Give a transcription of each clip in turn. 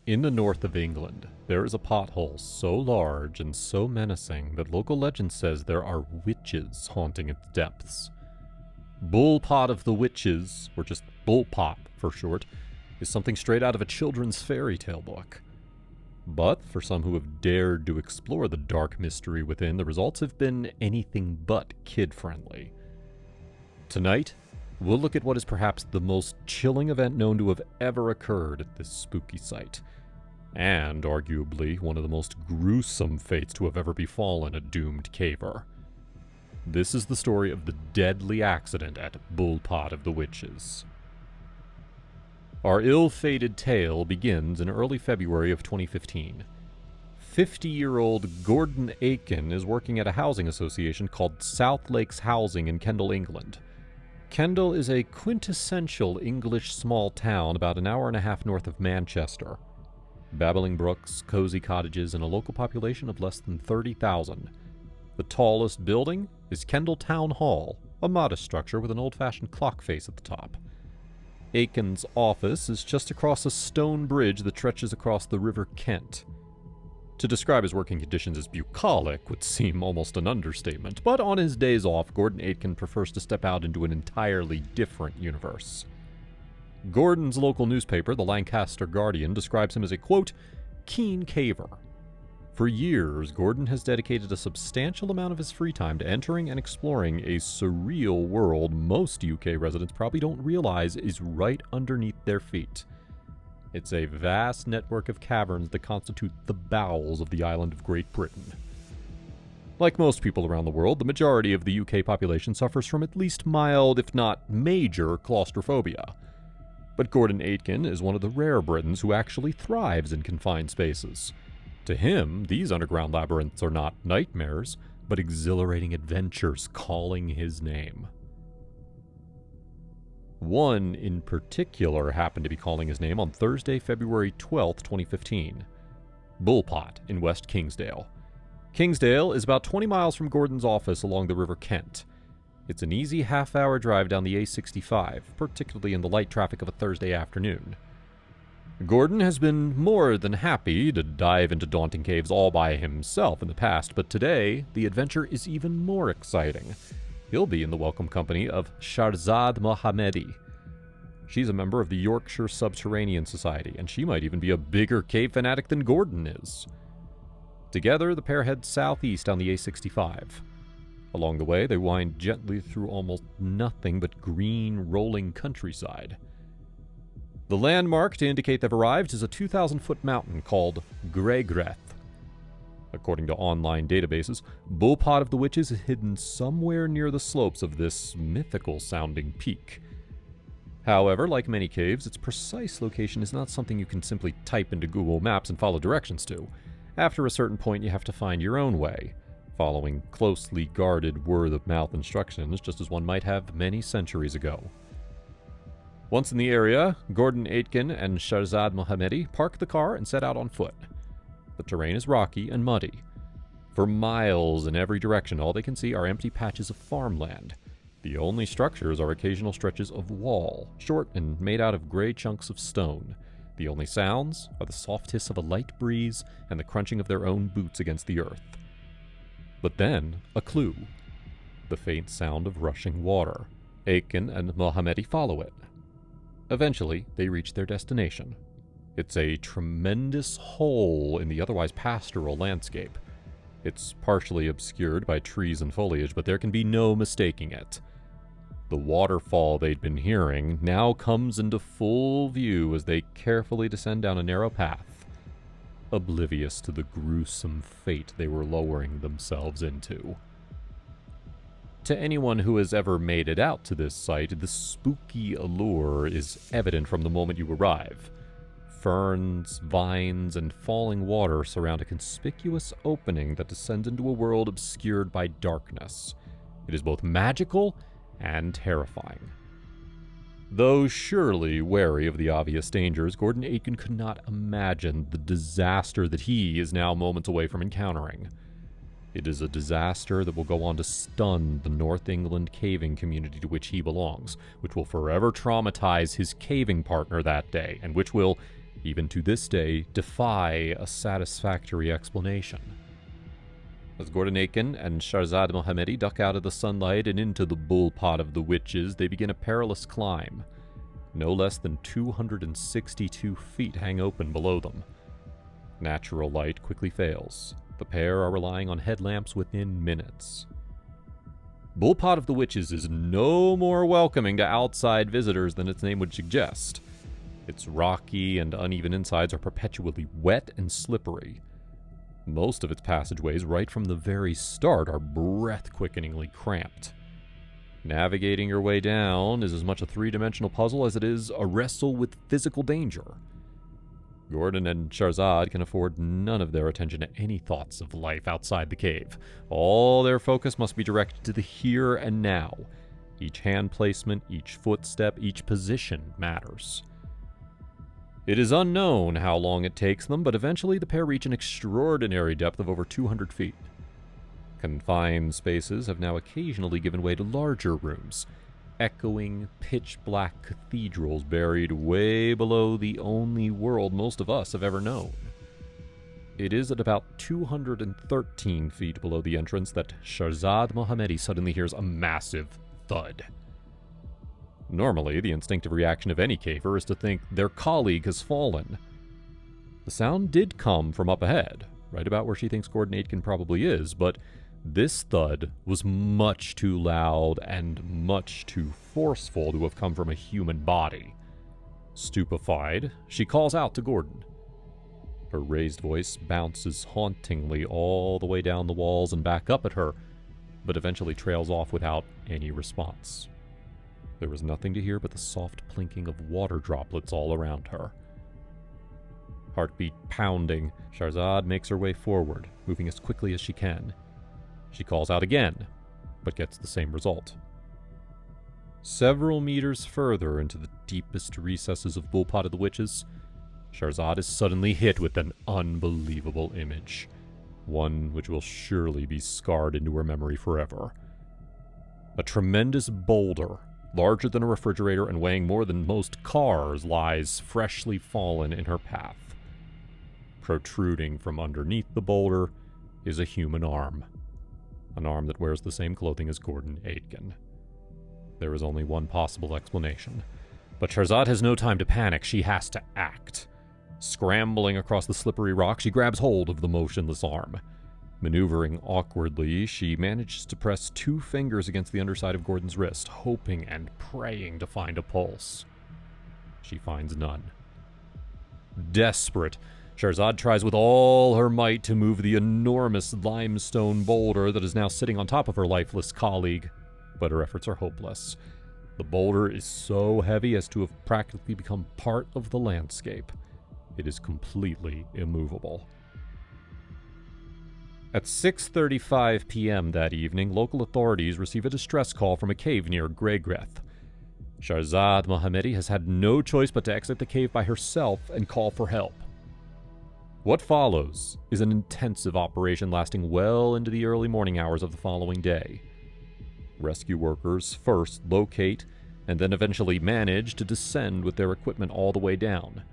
In the north of England, there is a pothole so large and so menacing that local legend says there are witches haunting its depths. Bullpot of the Witches, or just Bullpot for short, is something straight out of a children's fairy tale book. But for some who have dared to explore the dark mystery within, the results have been anything but kid-friendly. Tonight, we'll look at what is perhaps the most chilling event known to have ever occurred at this spooky site, and arguably one of the most gruesome fates to have ever befallen a doomed caver. This is the story of the deadly accident at Bullpot of the Witches. Our ill-fated tale begins in early February of 2015. 50-year-old Gordon Aiken is working at a housing association called South Lakes Housing in Kendal, England. Kendal is a quintessential English small town about an hour and a half north of Manchester. Babbling brooks, cozy cottages, and a local population of less than 30,000. The tallest building is Kendal Town Hall, a modest structure with an old-fashioned clock face at the top. Aiken's office is just across a stone bridge that stretches across the River Kent. To describe his working conditions as bucolic would seem almost an understatement, but on his days off, Gordon Aiken prefers to step out into an entirely different universe. Gordon's local newspaper, the Lancaster Guardian, describes him as a, quote, keen caver. For years, Gordon has dedicated a substantial amount of his free time to entering and exploring a surreal world most UK residents probably don't realize is right underneath their feet. It's a vast network of caverns that constitute the bowels of the island of Great Britain. Like most people around the world, the majority of the UK population suffers from at least mild, if not major, claustrophobia. But Gordon Aiken is one of the rare Britons who actually thrives in confined spaces. To him, these underground labyrinths are not nightmares, but exhilarating adventures calling his name. One in particular happened to be calling his name on Thursday, February 12, 2015. Bullpot in West Kingsdale. Kingsdale is about 20 miles from Gordon's office along the River Kent. It's an easy half-hour drive down the A65, particularly in the light traffic of a Thursday afternoon. Gordon has been more than happy to dive into daunting caves all by himself in the past, but today, the adventure is even more exciting. He'll be in the welcome company of Sharad Mohammedi. She's a member of the Yorkshire Subterranean Society, and she might even be a bigger cave fanatic than Gordon is. Together, the pair head southeast on the A65. Along the way, they wind gently through almost nothing but green, rolling countryside. The landmark to indicate they've arrived is a 2,000-foot mountain called Gregreth. According to online databases, Bullpot of the Witches is hidden somewhere near the slopes of this mythical-sounding peak. However, like many caves, its precise location is not something you can simply type into Google Maps and follow directions to. After a certain point, you have to find your own way, following closely guarded word-of-mouth instructions, just as one might have many centuries ago. Once in the area, Gordon Aitken and Sharad Mohammedi park the car and set out on foot. The terrain is rocky and muddy. For miles in every direction, all they can see are empty patches of farmland. The only structures are occasional stretches of wall, short and made out of gray chunks of stone. The only sounds are the soft hiss of a light breeze and the crunching of their own boots against the earth. But then, a clue. The faint sound of rushing water. Aiken and Mohammedi follow it. Eventually, they reach their destination. It's a tremendous hole in the otherwise pastoral landscape. It's partially obscured by trees and foliage, but there can be no mistaking it. The waterfall they'd been hearing now comes into full view as they carefully descend down a narrow path, oblivious to the gruesome fate they were lowering themselves into. To anyone who has ever made it out to this site, the spooky allure is evident from the moment you arrive. Ferns, vines, and falling water surround a conspicuous opening that descends into a world obscured by darkness. It is both magical and terrifying. Though surely wary of the obvious dangers, Gordon Aitken could not imagine the disaster that he is now moments away from encountering. It is a disaster that will go on to stun the North England caving community to which he belongs, which will forever traumatize his caving partner that day, and which will even to this day, defy a satisfactory explanation. As Gordon Aitken and Shahrazad Mohammedi duck out of the sunlight and into the bull pot of the witches, they begin a perilous climb. No less than 262 feet hang open below them. Natural light quickly fails. The pair are relying on headlamps within minutes. Bull Pot of the Witches is no more welcoming to outside visitors than its name would suggest. Its rocky and uneven insides are perpetually wet and slippery. Most of its passageways, right from the very start, are breath-quickeningly cramped. Navigating your way down is as much a three-dimensional puzzle as it is a wrestle with physical danger. Gordon and Shahrazad can afford none of their attention to any thoughts of life outside the cave. All their focus must be directed to the here and now. Each hand placement, each footstep, each position matters. It is unknown how long it takes them, but eventually the pair reach an extraordinary depth of over 200 feet. Confined spaces have now occasionally given way to larger rooms, echoing, pitch-black cathedrals buried way below the only world most of us have ever known. It is at about 213 feet below the entrance that Shahrazad Mohammedi suddenly hears a massive thud. Normally, the instinctive reaction of any caver is to think their colleague has fallen. The sound did come from up ahead, right about where she thinks Gordon Aitken probably is, but this thud was much too loud and much too forceful to have come from a human body. Stupefied, she calls out to Gordon. Her raised voice bounces hauntingly all the way down the walls and back up at her, but eventually trails off without any response. There was nothing to hear but the soft plinking of water droplets all around her. Heartbeat pounding, Shahrazad makes her way forward, moving as quickly as she can. She calls out again, but gets the same result. Several meters further into the deepest recesses of Bull Pot of the Witches, Shahrazad is suddenly hit with an unbelievable image, one which will surely be scarred into her memory forever. A tremendous boulder, larger than a refrigerator and weighing more than most cars, lies freshly fallen in her path. Protruding from underneath the boulder is a human arm. An arm that wears the same clothing as Gordon Aitken. There is only one possible explanation, but Shahrazad has no time to panic. She has to act. Scrambling across the slippery rock, she grabs hold of the motionless arm. Maneuvering awkwardly, she manages to press 2 fingers against the underside of Gordon's wrist, hoping and praying to find a pulse. She finds none. Desperate, Shahrazad tries with all her might to move the enormous limestone boulder that is now sitting on top of her lifeless colleague, but her efforts are hopeless. The boulder is so heavy as to have practically become part of the landscape. It is completely immovable. At 6:35 p.m. that evening, local authorities receive a distress call from a cave near Greygreth. Shahrazad Mohammedi has had no choice but to exit the cave by herself and call for help. What follows is an intensive operation lasting well into the early morning hours of the following day. Rescue workers first locate and then eventually manage to descend with their equipment all the way down.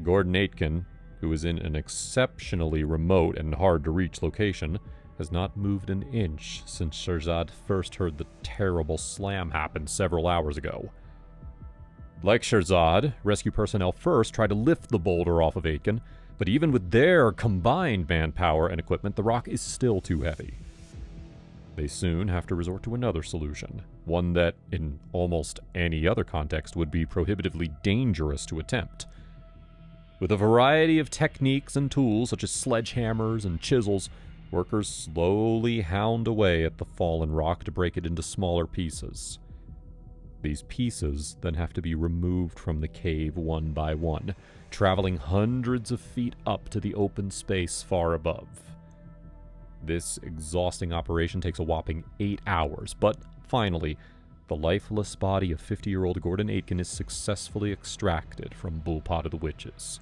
Gordon Aitken, who is in an exceptionally remote and hard-to-reach location, has not moved an inch since Shahrazad first heard the terrible slam happen several hours ago. Like Shahrazad, rescue personnel first try to lift the boulder off of Aitken, but even with their combined manpower and equipment, the rock is still too heavy. They soon have to resort to another solution, one that, in almost any other context, would be prohibitively dangerous to attempt. With a variety of techniques and tools, such as sledgehammers and chisels, workers slowly hound away at the fallen rock to break it into smaller pieces. These pieces then have to be removed from the cave one by one, traveling hundreds of feet up to the open space far above. This exhausting operation takes a whopping 8 hours, but finally, the lifeless body of 50-year-old Gordon Aitken is successfully extracted from Bull Pot of the Witches.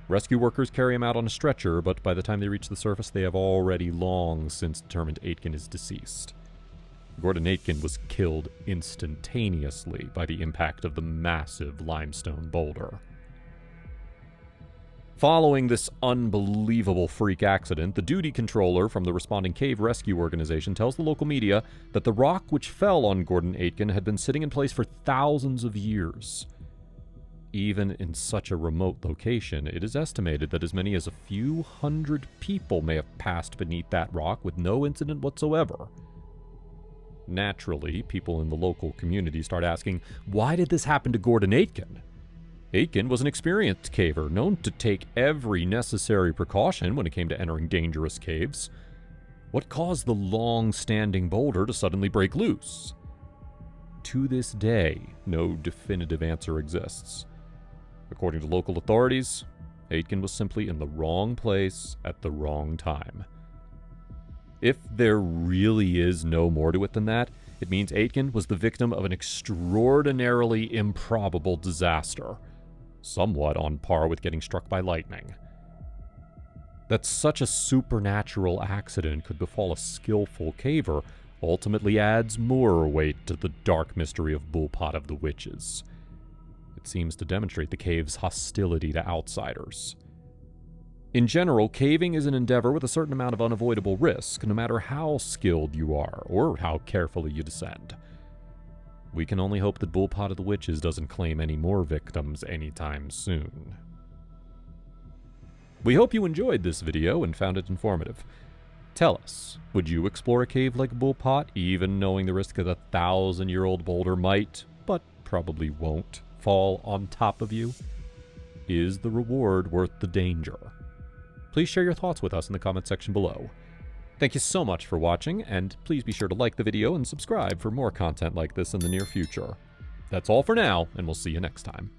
Rescue workers carry him out on a stretcher, but by the time they reach the surface, they have already long since determined Aitken is deceased. Gordon Aitken was killed instantaneously by the impact of the massive limestone boulder. Following this unbelievable freak accident, the duty controller from the responding cave rescue organization tells the local media that the rock which fell on Gordon Aitken had been sitting in place for thousands of years. Even in such a remote location, it is estimated that as many as a few hundred people may have passed beneath that rock with no incident whatsoever. Naturally, people in the local community start asking, why did this happen to Gordon Aitken? Aitken was an experienced caver, known to take every necessary precaution when it came to entering dangerous caves. What caused the long-standing boulder to suddenly break loose? To this day, no definitive answer exists. According to local authorities, Aitken was simply in the wrong place at the wrong time. If there really is no more to it than that, it means Aitken was the victim of an extraordinarily improbable disaster, somewhat on par with getting struck by lightning. That such a supernatural accident could befall a skillful caver ultimately adds more weight to the dark mystery of Bullpot of the Witches. It seems to demonstrate the cave's hostility to outsiders. In general, caving is an endeavor with a certain amount of unavoidable risk, no matter how skilled you are or how carefully you descend. We can only hope that Bullpot of the Witches doesn't claim any more victims anytime soon. We hope you enjoyed this video and found it informative. Tell us, would you explore a cave like Bullpot, even knowing the risk that a 1,000-year-old boulder might, but probably won't, fall on top of you? Is the reward worth the danger? Please share your thoughts with us in the comment section below. Thank you so much for watching, and please be sure to like the video and subscribe for more content like this in the near future. That's all for now, and we'll see you next time.